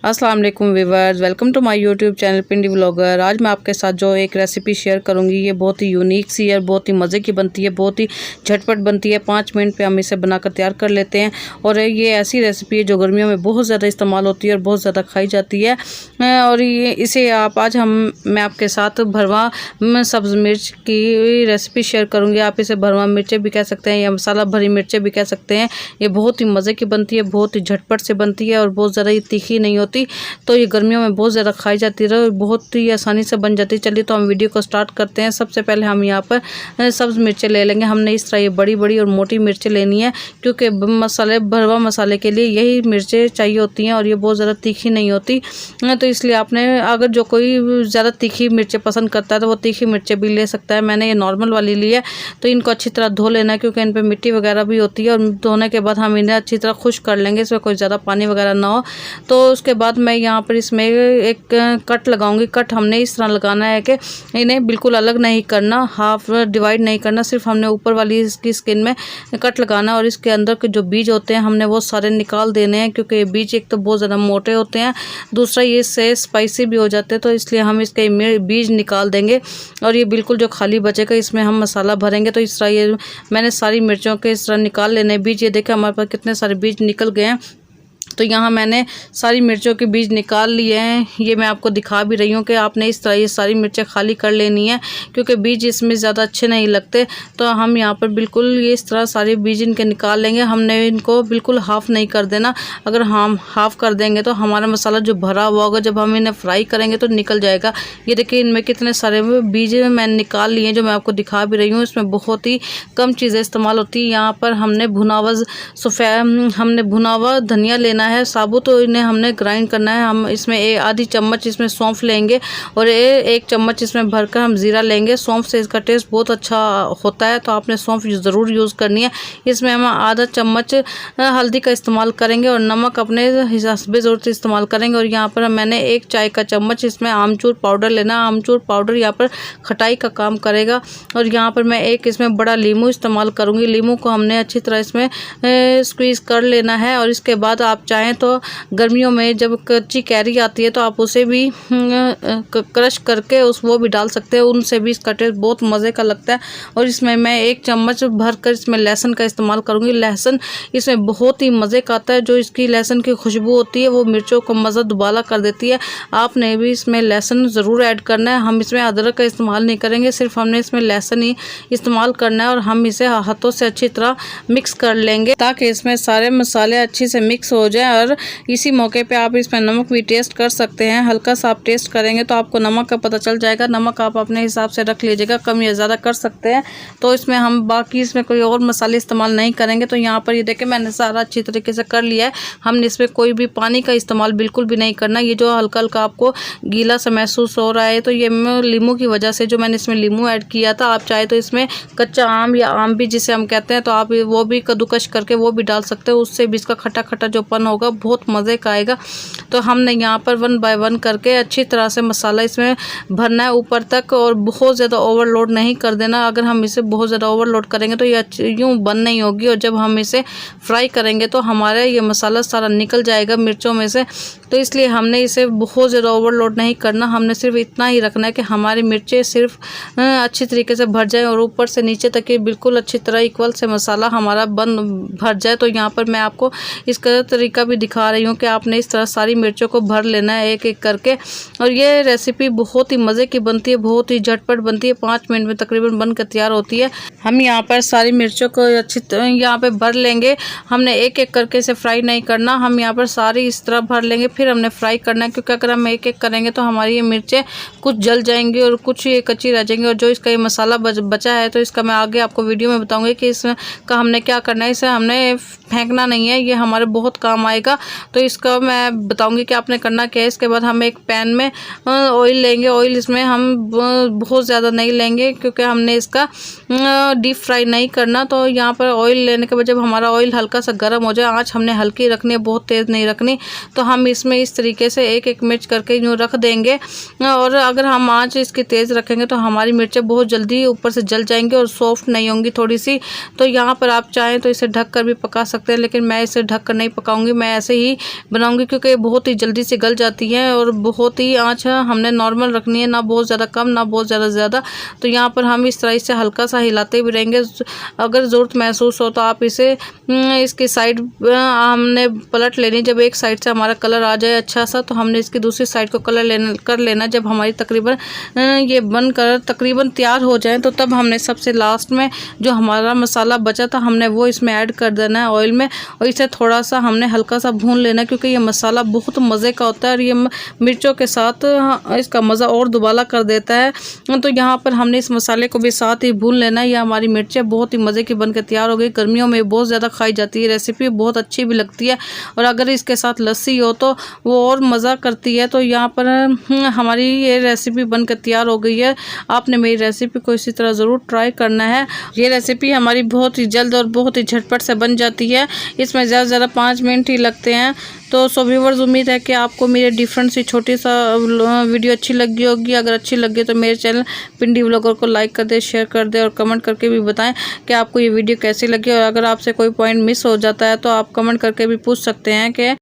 अस्सलाम वालेकुम viewers, welcome to my YouTube channel Pindi vlogger. आज मैं आपके साथ जो एक रेसिपी शेयर करूंगी, ये बहुत ही यूनिक सी है, बहुत ही मज़े की बनती है, बहुत ही झटपट बनती है। 5 मिनट पे हम इसे बनाकर तैयार कर लेते हैं। और ये ऐसी रेसिपी है जो गर्मियों में बहुत ज़्यादा इस्तेमाल होती है और बहुत ज़्यादा खाई जाती है। और ये इसे मैं आपके साथ भरवा सब्ज़ मिर्च की रेसिपी शेयर करूँगी। आप इसे भरवा मिर्चें भी कह सकते हैं या मसाला भरी मिर्चें भी कह सकते हैं। ये बहुत ही मज़े की बनती है, बहुत ही झटपट से बनती है और बहुत ज़्यादा तीखी नहीं होती। तो ये गर्मियों में बहुत ज़्यादा खाई जाती है, बहुत ही आसानी से बन जाती है। चलिए तो हम वीडियो को स्टार्ट करते हैं। सबसे पहले हम यहाँ पर सब्ज़ मिर्चें ले लेंगे। हमने इस तरह ये बड़ी बड़ी और मोटी मिर्चें लेनी है, क्योंकि भरवा मसाले के लिए यही मिर्चें चाहिए होती हैं और ये बहुत ज़्यादा तीखी नहीं होती। तो इसलिए आपने अगर जो कोई ज़्यादा तीखी मिर्चें पसंद करता है तो वो तीखी मिर्चें भी ले सकता है। मैंने ये नॉर्मल वाली ली है। तो इनको अच्छी तरह धो लेना है, क्योंकि इन पर मिट्टी वगैरह भी होती है। और धोने के बाद हम इन्हें अच्छी तरह खुश कर लेंगे, इसमें कोई ज़्यादा पानी वगैरह ना हो। तो उसके बाद मैं यहाँ पर इसमें एक कट लगाऊंगी। कट हमने इस तरह लगाना है कि इन्हें बिल्कुल अलग नहीं करना, हाफ डिवाइड नहीं करना, सिर्फ हमने ऊपर वाली इसकी स्किन में कट लगाना। और इसके अंदर के जो बीज होते हैं हमने वो सारे निकाल देने हैं, क्योंकि ये बीज एक तो बहुत ज़्यादा मोटे होते हैं, दूसरा ये इससे स्पाइसी भी हो जाते हैं। तो इसलिए हम इसके बीज निकाल देंगे और ये बिल्कुल जो खाली बचेगा इसमें हम मसाला भरेंगे। तो इस तरह ये मैंने सारी मिर्चों के इस तरह निकाल लेने बीज। ये देखें हमारे पास कितने सारे बीज निकल गए हैं। तो यहाँ मैंने सारी मिर्चों के बीज निकाल लिए हैं। ये मैं आपको दिखा भी रही हूँ कि आपने इस तरह ये सारी मिर्चें खाली कर लेनी है, क्योंकि बीज इसमें ज़्यादा अच्छे नहीं लगते। तो हम यहाँ पर बिल्कुल ये इस तरह सारे बीज इनके निकाल लेंगे। हमने इनको बिल्कुल हाफ़ नहीं कर देना। अगर हम हाफ़ कर देंगे तो हमारा मसाला जो भरा हुआ होगा, जब हम इन्हें फ्राई करेंगे तो निकल जाएगा। ये देखिए इनमें कितने सारे बीज मैंने निकाल लिए हैं, जो मैं आपको दिखा भी रही हूँ। इसमें बहुत ही कम चीज़ें इस्तेमाल होती है। यहाँ पर हमने भुना हुआ धनिया लेना है साबुत, तो इन्हें हमने ग्राइंड करना है। हम इसमें आधी चम्मच इसमें सौंफ लेंगे और एक चम्मच इसमें भरकर हम ज़ीरा लेंगे। सौंफ से इसका टेस्ट बहुत अच्छा होता है, तो आपने सौंफ ज़रूर यूज़ करनी है। इसमें हम आधा चम्मच हल्दी का इस्तेमाल करेंगे और नमक अपने हिसाब ज़रूरत इस्तेमाल करेंगे। और यहाँ पर मैंने 1 चाय का चम्मच इसमें आमचूर पाउडर लेना। आमचूर पाउडर यहाँ पर खटाई का काम करेगा। और यहाँ पर मैं इसमें बड़ा लीमू इस्तेमाल करूँगी। लीमू को हमने अच्छी तरह इसमें स्क्वीज़ कर लेना है। और इसके बाद आप चाहें तो गर्मियों में जब कच्ची कैरी आती है तो आप उसे भी क्रश करके वो भी डाल सकते हैं, उनसे भी इसका टेस्ट बहुत मज़े का लगता है। और इसमें मैं 1 चम्मच भरकर इसमें लहसुन का इस्तेमाल करूँगी। लहसुन इसमें बहुत ही मज़े का आता है। जो इसकी लहसुन की खुशबू होती है वो मिर्चों को मज़ा दुबाला कर देती है। आपने भी इसमें लहसुन ज़रूर ऐड करना है। हम इसमें अदरक का इस्तेमाल नहीं करेंगे, सिर्फ हमने इसमें लहसुन ही इस्तेमाल करना है। और हम इसे हाथों से अच्छी तरह मिक्स कर लेंगे, ताकि इसमें सारे मसाले अच्छी से मिक्स हो जाए। और इसी मौके पे आप इसमें नमक भी टेस्ट कर सकते हैं। हल्का सा आप टेस्ट करेंगे तो आपको नमक का पता चल जाएगा। नमक आप अपने हिसाब से रख लीजिएगा, कम या ज़्यादा कर सकते हैं। तो इसमें हम बाकी इसमें कोई और मसाले इस्तेमाल नहीं करेंगे। तो यहाँ पर ये देखें मैंने सारा अच्छी तरीके से कर लिया है। हमने इसमें कोई भी पानी का इस्तेमाल बिल्कुल भी नहीं करना। ये जो हल्का हल्का आपको गीला सा महसूस हो रहा है, तो ये लीमू की वजह से, जो मैंने इसमें लीमू ऐड किया था। आप चाहे तो इसमें कच्चा आम या आम भी जिसे हम कहते हैं, तो आप वो भी कद्दूकश करके वो भी डाल सकते हो। उससे भी इसका खट्टा खट्टा जो पन होगा बहुत मज़े का आएगा। तो हमने यहाँ पर 1 बाय 1 करके अच्छी तरह से मसाला इसमें भरना है ऊपर तक, और बहुत ज़्यादा ओवरलोड नहीं कर देना। अगर हम इसे बहुत ज़्यादा ओवरलोड करेंगे तो ये यूँ बन नहीं होगी, और जब हम इसे फ्राई करेंगे तो हमारे ये मसाला सारा निकल जाएगा मिर्चों में से। तो इसलिए हमने इसे बहुत ज़्यादा ओवरलोड नहीं करना। हमने सिर्फ इतना ही रखना है कि हमारी मिर्चें सिर्फ अच्छी तरीके से भर जाए और ऊपर से नीचे तक ये बिल्कुल अच्छी तरह इक्वल से मसाला हमारा भर जाए। तो यहाँ पर मैं आपको इसका तरीका भी दिखा रही हूँ कि आपने इस तरह सारी मिर्चों को भर लेना है एक एक करके। और ये रेसिपी बहुत ही मज़े की बनती है, बहुत ही झटपट बनती है। 5 मिनट में तकरीबन बनकर तैयार होती है। हम यहाँ पर सारी मिर्चों को अच्छी तरह यहाँ पे भर लेंगे। हमने एक एक करके इसे फ्राई नहीं करना। हम यहाँ पर सारी इस तरह भर लेंगे, फिर हमने फ्राई करना है, क्योंकि अगर हम एक एक करेंगे तो हमारी ये मिर्चें कुछ जल जाएंगी और कुछ ये कच्ची रह जाएंगी। और जो इसका ये मसाला बचा है, तो इसका मैं आगे आपको वीडियो में बताऊँगी कि इसका हमने क्या करना है। इसे हमने फेंकना नहीं है, ये हमारे बहुत काम आएगा। तो इसका मैं बताऊंगी कि आपने करना क्या है। इसके बाद हम एक पैन में ऑयल लेंगे। ऑयल इसमें हम बहुत ज़्यादा नहीं लेंगे, क्योंकि हमने इसका डीप फ्राई नहीं करना। तो यहाँ पर ऑयल लेने के बाद जब हमारा ऑयल हल्का सा गर्म हो जाए, आँच हमने हल्की रखनी है, बहुत तेज़ नहीं रखनी। तो हम इसमें इसमें इस तरीके से एक एक मिर्च करके यूँ रख देंगे। और अगर हम आँच इसकी तेज़ रखेंगे तो हमारी मिर्चें बहुत जल्दी ऊपर से जल जाएंगी और सॉफ्ट नहीं होंगी थोड़ी सी। तो यहाँ पर आप चाहें तो इसे ढक कर भी पका सकते हैं, लेकिन मैं इसे ढक कर नहीं पकाऊंगी, मैं ऐसे ही बनाऊंगी क्योंकि ये बहुत ही जल्दी से गल जाती है। और बहुत ही आँच हमने नॉर्मल रखनी है, ना बहुत ज़्यादा कम ना बहुत ज़्यादा। तो यहाँ पर हम इस तरह से हल्का सा हिलाते भी रहेंगे। अगर ज़रूरत महसूस हो तो आप इसे इसकी साइड हमने पलट लेनी। जब एक साइड से हमारा कलर आ जाए अच्छा सा, तो हमने इसकी दूसरी साइड को कलर कर लेना। जब हमारी तकरीबन ये बनकर तकरीबन तैयार हो जाए, तो तब हमने सबसे लास्ट में जो हमारा मसाला बचा था हमने वो इसमें ऐड कर देना है ऑयल में। और इसे थोड़ा सा हमने हल्का सा भून लेना, क्योंकि ये मसाला बहुत मज़े का होता है और ये मिर्चों के साथ इसका मज़ा और दुबाला कर देता है। तो यहाँ पर हमने इस मसाले को भी साथ ही भून लेना है। ये हमारी मिर्चें बहुत ही मज़े की बनकर तैयार हो गई। गर्मियों में बहुत ज़्यादा खाई जाती है रेसिपी, बहुत अच्छी भी लगती है। और अगर इसके साथ लस्सी हो तो वो और मज़ा करती है। तो यहाँ पर हमारी ये रेसिपी बनकर तैयार हो गई है। आपने मेरी रेसिपी को इसी तरह ज़रूर ट्राई करना है। ये रेसिपी हमारी बहुत ही जल्द और बहुत ही झटपट से बन जाती है। इसमें ज़्यादा से ज़्यादा 5 मिनट ही लगते हैं। तो सो व्यूवर्स, उम्मीद है कि आपको मेरे डिफरेंट सी छोटी सा वीडियो अच्छी लगी होगी। अगर अच्छी लगी तो मेरे चैनल पिंडी व्लॉगर को लाइक कर दे, शेयर कर दे और कमेंट करके भी बताएं कि आपको ये वीडियो कैसी लगी। और अगर आपसे कोई पॉइंट मिस हो जाता है तो आप कमेंट करके भी पूछ सकते हैं कि